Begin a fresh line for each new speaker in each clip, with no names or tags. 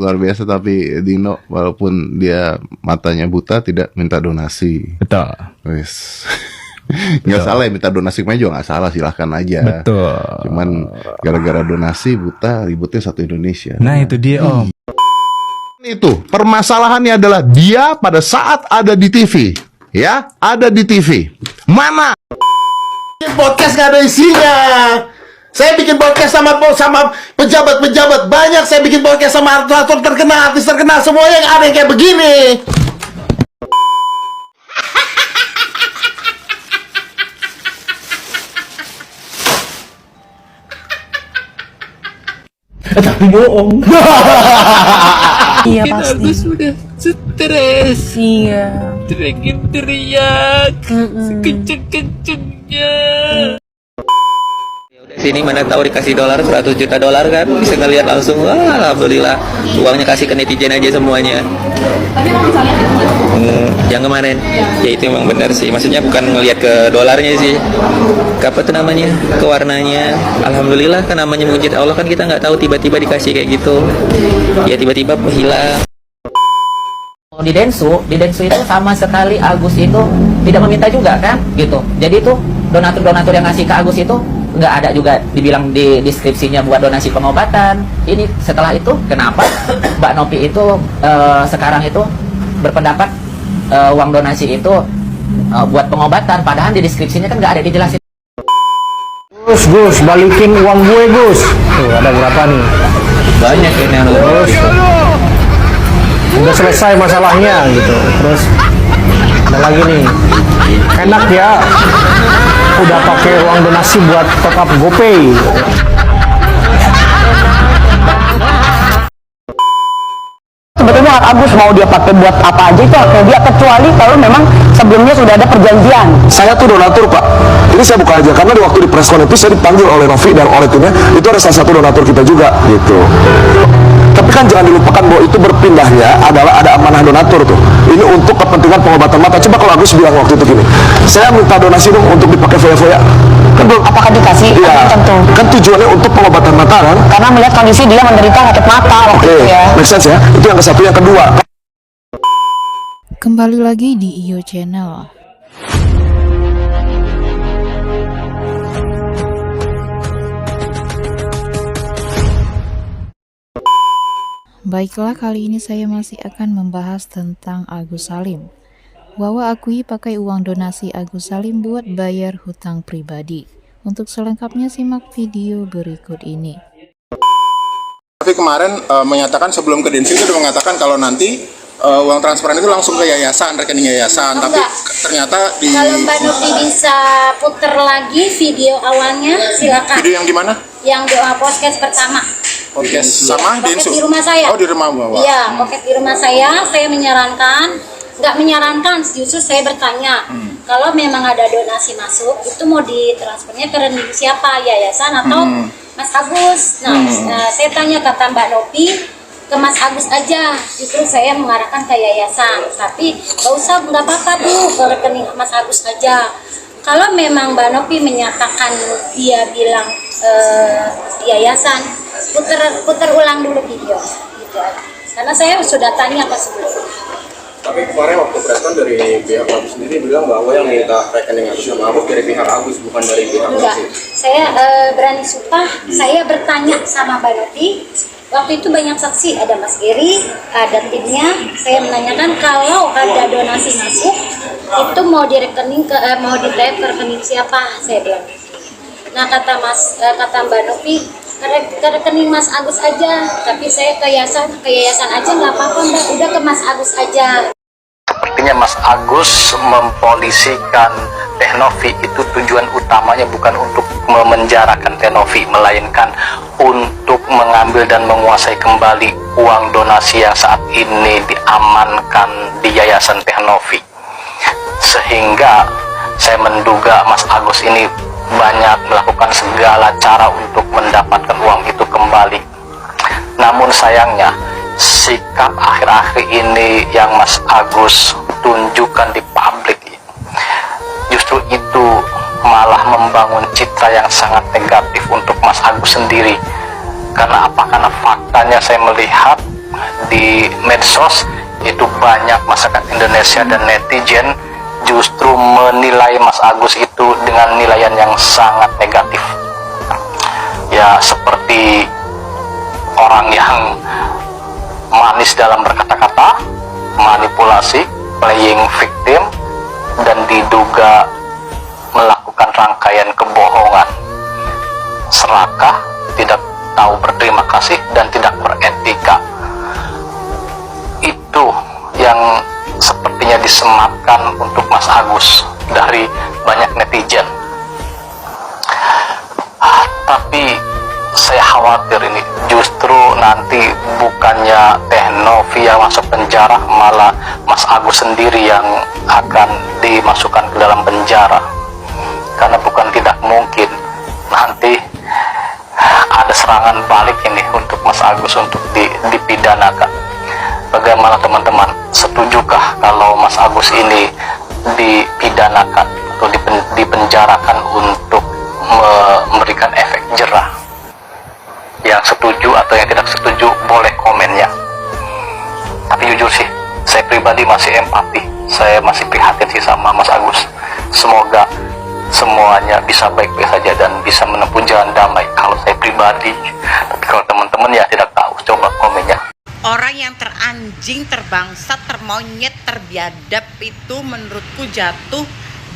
luar biasa. Tapi Dino walaupun dia matanya buta tidak minta donasi.
Betul.
Wes. Nggak salah ya, minta donasi kemana juga nggak salah, silahkan aja.
Betul.
Cuman gara-gara donasi buta ributnya satu Indonesia.
Nah itu dia Om.
Itu permasalahannya adalah dia pada saat ada di TV, ya ada di TV. Mana? Podcast gak ada isinya. Saya bikin podcast sama pejabat-pejabat banyak. Saya bikin podcast sama aktor terkenal, artis terkenal, semuanya ada yang kayak begini.
Tapi bohong.
Iya pasti.
Aku sudah stres.
Iya.
Teriak sekenceng-kencengnya.
Sini mana tahu dikasih $100 juta kan, bisa ngelihat langsung. Wah, alhamdulillah uangnya kasih ke netizen aja semuanya. Yang kemarin ya itu memang benar sih, maksudnya bukan ngelihat ke dolarnya sih, ke apa tuh namanya, ke warnanya. Alhamdulillah kan namanya mujizat Allah, kan kita nggak tahu tiba-tiba dikasih kayak gitu ya, tiba-tiba hilang. Di Densu itu sama sekali Agus itu tidak meminta juga kan gitu. Jadi itu donatur yang ngasih ke Agus itu nggak ada juga dibilang di deskripsinya buat donasi pengobatan. Ini setelah itu kenapa Mbak Nopi itu sekarang itu berpendapat uang donasi itu buat pengobatan, padahal di deskripsinya kan nggak ada dijelasin.
Gus, balikin uang gue Gus. Tuh ada berapa nih?
Banyak ini yang
Terus udah selesai masalahnya gitu. Terus ada lagi nih, enak ya, udah pakai uang donasi buat top up GoPay.
Sebetulnya hak Agus mau dia pakai buat apa aja itu haknya dia, kecuali kalau memang sebelumnya sudah ada perjanjian.
Saya tuh donatur Pak, ini saya buka aja karena di waktu di preskon itu saya dipanggil oleh Novi dan oleh timnya, itu ada salah satu donatur kita juga gitu. Tapi kan jangan dilupakan bahwa itu berpindahnya adalah ada amanah donatur tuh. Ini untuk kepentingan pengobatan mata. Coba kalau Agus bilang waktu itu gini, saya minta donasi dong untuk dipakai foya-foya. Kan belum.
Apakah dikasih?
Iya.
Tentu.
Kan tujuannya untuk pengobatan mata kan?
Karena melihat kondisi dia menderita sakit mata waktu
Oke,
itu ya.
make sense ya. Itu yang ke satu, yang kedua.
Kembali lagi di IO Channel. Baiklah, kali ini saya masih akan membahas tentang Agus Salim. Wawa akui pakai uang donasi Agus Salim buat bayar hutang pribadi. Untuk selengkapnya simak video berikut ini.
Tapi kemarin menyatakan sebelum ke Densu itu sudah mengatakan kalau nanti uang transferan itu langsung ke yayasan, rekening yayasan. Tapi ternyata di...
Kalau Mbak Novi bisa puter lagi video awalnya, silakan.
Video yang di mana?
Yang doa podcast pertama.
Podcast sama Densu?
Podcast di rumah saya.
Oh, di rumah Bapak.
Iya, podcast di rumah saya menyarankan, nggak menyarankan, justru saya bertanya, kalau memang ada donasi masuk, itu mau ditransfernya ke rekening siapa, yayasan atau Mas Agus? Nah, saya tanya kata Mbak Novi, ke Mas Agus aja, justru saya mengarahkan ke yayasan. Tapi nggak usah, nggak apa-apa Bu, ke rekening Mas Agus aja. Kalau memang Mbak Novi menyatakan dia bilang yayasan, puter ulang dulu video gitu. Karena saya sudah tanya apa sebelumnya.
Tapi kemarin waktu preskon dari pihak Agus sendiri bilang bahwa yang minta rekening Agus sama Agus dari pihak Agus, bukan dari pihak Agus.
Enggak, saya berani sumpah, saya bertanya sama Mbak Novi. Waktu itu banyak saksi, ada Mas Giri, ada timnya. Saya menanyakan kalau ada donasi masuk, itu mau direkening mau di-tap ke rekening siapa? Saya bilang. Nah kata Mbak Novi, ke rekening Mas Agus aja. Tapi saya ke yayasan aja nggak apa-apa Mbak. Udah ke Mas Agus aja.
Sepertinya Mas Agus mempolisikan Teh Novi itu tujuan utamanya bukan untuk memenjarakan Teh Novi, melainkan untuk mengambil dan menguasai kembali uang donasi yang saat ini diamankan di Yayasan Teh Novi. Sehingga saya menduga Mas Agus ini banyak melakukan segala cara untuk mendapatkan uang itu kembali. Namun sayangnya sikap akhir-akhir ini yang Mas Agus tunjukkan di publik justru itu malah membangun citra yang sangat negatif untuk Mas Agus sendiri. Karena apa? Karena faktanya saya melihat di medsos itu banyak masyarakat Indonesia dan netizen justru menilai Mas Agus itu dengan nilaian yang sangat negatif. Ya, seperti orang yang manis dalam berkata-kata, manipulasi, playing victim, dan diduga melakukan rangkaian kebohongan, serakah, tidak tahu berterima kasih, dan tidak beretika. Itu yang sepertinya disematkan untuk Mas Agus dari banyak netizen. Tapi saya khawatir ini justru nanti bukannya Teh Novi yang masuk penjara, malah Mas Agus sendiri yang akan dimasukkan ke dalam penjara. Karena bukan tidak mungkin nanti ada serangan balik ini untuk Mas Agus untuk dipidanakan. Bagaimana teman-teman, setujukah kalau Mas Agus ini dipidanakan atau dipenjarakan untuk memberikan efek jerah? Yang setuju atau yang tidak setuju boleh komennya. Tapi jujur sih, saya pribadi masih empati, saya masih prihatin sih sama Mas Agus. Semoga semuanya bisa baik-baik saja dan bisa menempuh jalan damai kalau saya pribadi. Tapi kalau teman-teman ya tidak tahu, coba komennya.
Orang yang teranjing, terbangsat, termonyet, terbiadab itu menurutku jatuh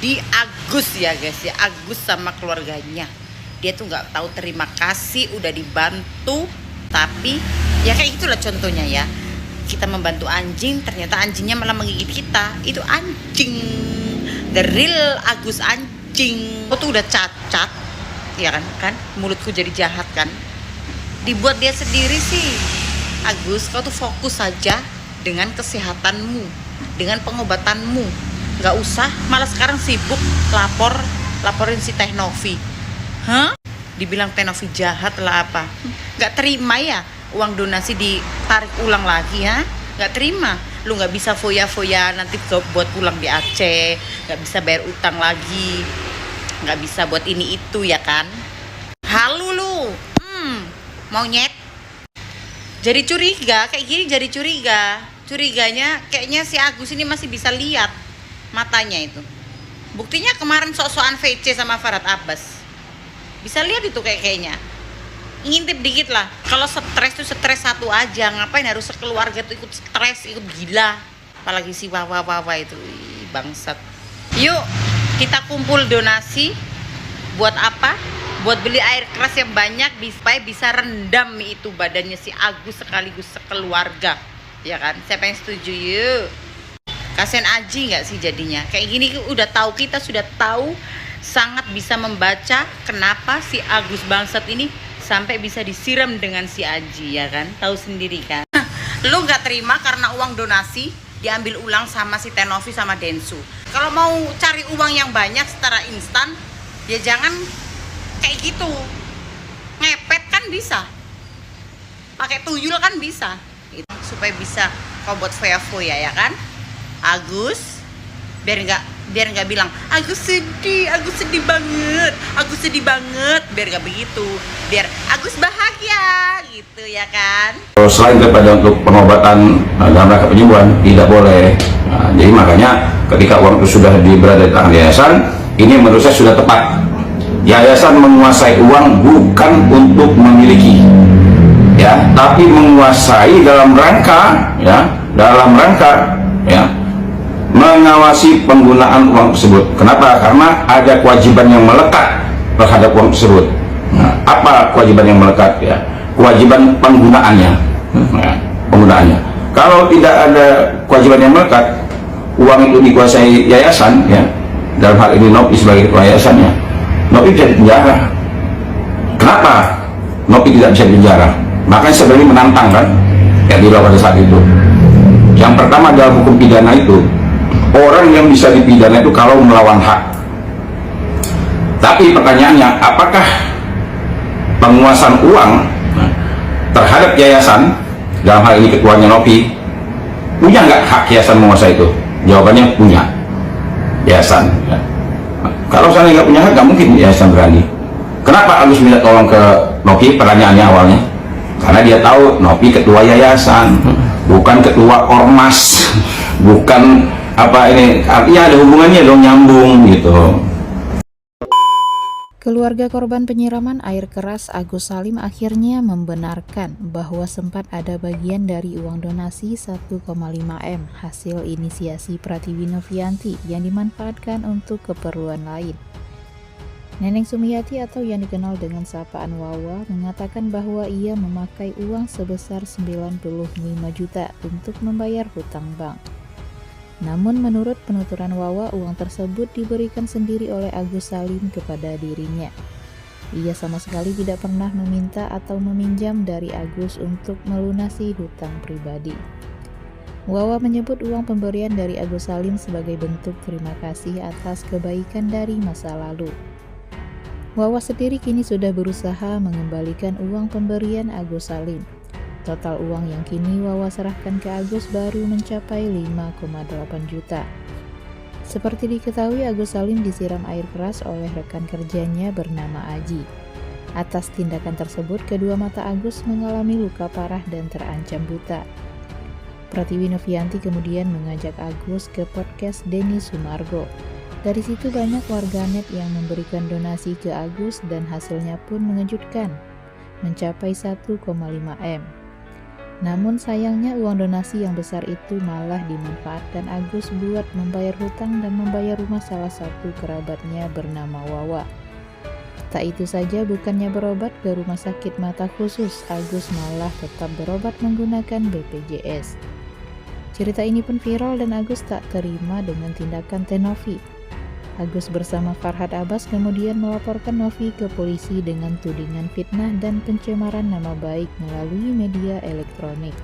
di Agus ya guys ya. Agus sama keluarganya. Dia tuh nggak tahu terima kasih, udah dibantu, tapi ya kayak gitulah contohnya ya. Kita membantu anjing, ternyata anjingnya malah menggigit kita. Itu anjing, the real Agus anjing. Aku tuh udah cacat, ya kan? Mulutku jadi jahat kan? Dibuat dia sendiri sih. Agus, kau tuh fokus saja dengan kesehatanmu, dengan pengobatanmu. Nggak usah, malah sekarang sibuk laporin si Teh Novi. Hah? Dibilang Teh Novi jahat lah apa? Nggak terima ya uang donasi ditarik ulang lagi ya? Nggak terima. Lu nggak bisa foya-foya nanti buat pulang di Aceh, nggak bisa bayar utang lagi, nggak bisa buat ini itu ya kan? Halu lu, monyet. Jadi curiga, kayak gini jadi curiga. Curiganya kayaknya si Agus ini masih bisa lihat matanya itu. Buktinya kemarin sok-sokan VC sama Farhad Abbas. Bisa lihat itu kayaknya. Ngintip dikit lah. Kalau stres tuh stres satu aja. Ngapain harus sekeluarga tuh ikut stres, ikut gila. Apalagi si Wawa itu. Ih, bangsat. Yuk, kita kumpul donasi. Buat apa? Buat beli air keras yang banyak supaya bisa rendam itu badannya si Agus sekaligus sekeluarga, ya kan? Siapa yang setuju? Yuk, kasian Aji nggak sih jadinya kayak gini? Udah tahu, kita sudah tahu, sangat bisa membaca kenapa si Agus bangsat ini sampai bisa disiram dengan si Aji, ya kan? Tahu sendiri kan? Lu nggak terima karena uang donasi diambil ulang sama si Teh Novi sama Densu. Kalau mau cari uang yang banyak secara instan, ya jangan kayak gitu. Ngepet kan bisa, pakai tuyul kan bisa itu, supaya bisa kau buat foya-foya ya kan Agus, biar nggak bilang Agus sedih banget, biar nggak begitu, biar Agus bahagia gitu ya kan.
Selain daripada untuk pengobatan dalam rangka penyembuhan tidak boleh. Jadi makanya ketika uang itu sudah berada di tangan yayasan, ini menurut saya sudah tepat. Yayasan menguasai uang bukan untuk memiliki, ya, tapi menguasai dalam rangka, mengawasi penggunaan uang tersebut. Kenapa? Karena ada kewajiban yang melekat terhadap uang tersebut. Nah, apa kewajiban yang melekat? Ya, kewajiban penggunaannya, penggunaannya. Kalau tidak ada kewajiban yang melekat, uang itu dikuasai yayasan, ya, dalam hal ini Novi sebagai ketua yayasannya. Novi bisa dipenjara. Kenapa Novi tidak bisa dipenjara? Makanya sebenarnya menantang kan yang dilakukan pada saat itu. Yang pertama dalam hukum pidana itu, orang yang bisa dipidana itu kalau melawan hak. Tapi pertanyaannya, apakah penguasaan uang terhadap yayasan, dalam hal ini ketuanya Novi, punya nggak hak yayasan menguasai itu? Jawabannya punya. Yayasan, ya. Kalau saya nggak punya hak, nggak mungkin yayasan berani. Kenapa Agus minta tolong ke Novi? Pertanyaannya awalnya karena dia tahu Novi ketua yayasan. bukan ketua ormas, bukan apa ini, artinya ada hubungannya dong, nyambung gitu.
Keluarga korban penyiraman air keras Agus Salim akhirnya membenarkan bahwa sempat ada bagian dari uang donasi 1,5 M hasil inisiasi Pratiwi Novianti yang dimanfaatkan untuk keperluan lain. Neneng Sumiati atau yang dikenal dengan sapaan Wawa mengatakan bahwa ia memakai uang sebesar 95 juta untuk membayar hutang bank. Namun menurut penuturan Wawa, uang tersebut diberikan sendiri oleh Agus Salim kepada dirinya. Ia sama sekali tidak pernah meminta atau meminjam dari Agus untuk melunasi hutang pribadi. Wawa menyebut uang pemberian dari Agus Salim sebagai bentuk terima kasih atas kebaikan dari masa lalu. Wawa sendiri kini sudah berusaha mengembalikan uang pemberian Agus Salim. Total uang yang kini Wawa serahkan ke Agus baru mencapai 5,8 juta. Seperti diketahui, Agus Salim disiram air keras oleh rekan kerjanya bernama Aji. Atas tindakan tersebut, kedua mata Agus mengalami luka parah dan terancam buta. Pratiwi Novianti kemudian mengajak Agus ke podcast Denny Sumargo. Dari situ banyak warganet yang memberikan donasi ke Agus dan hasilnya pun mengejutkan, mencapai 1,5 M. Namun sayangnya uang donasi yang besar itu malah dimanfaatkan Agus buat membayar hutang dan membayar rumah salah satu kerabatnya bernama Wawa. Tak itu saja, bukannya berobat ke rumah sakit mata khusus, Agus malah tetap berobat menggunakan BPJS. Cerita ini pun viral dan Agus tak terima dengan tindakan Novi. Agus bersama Farhad Abbas kemudian melaporkan Novi ke polisi dengan tudingan fitnah dan pencemaran nama baik melalui media elektronik.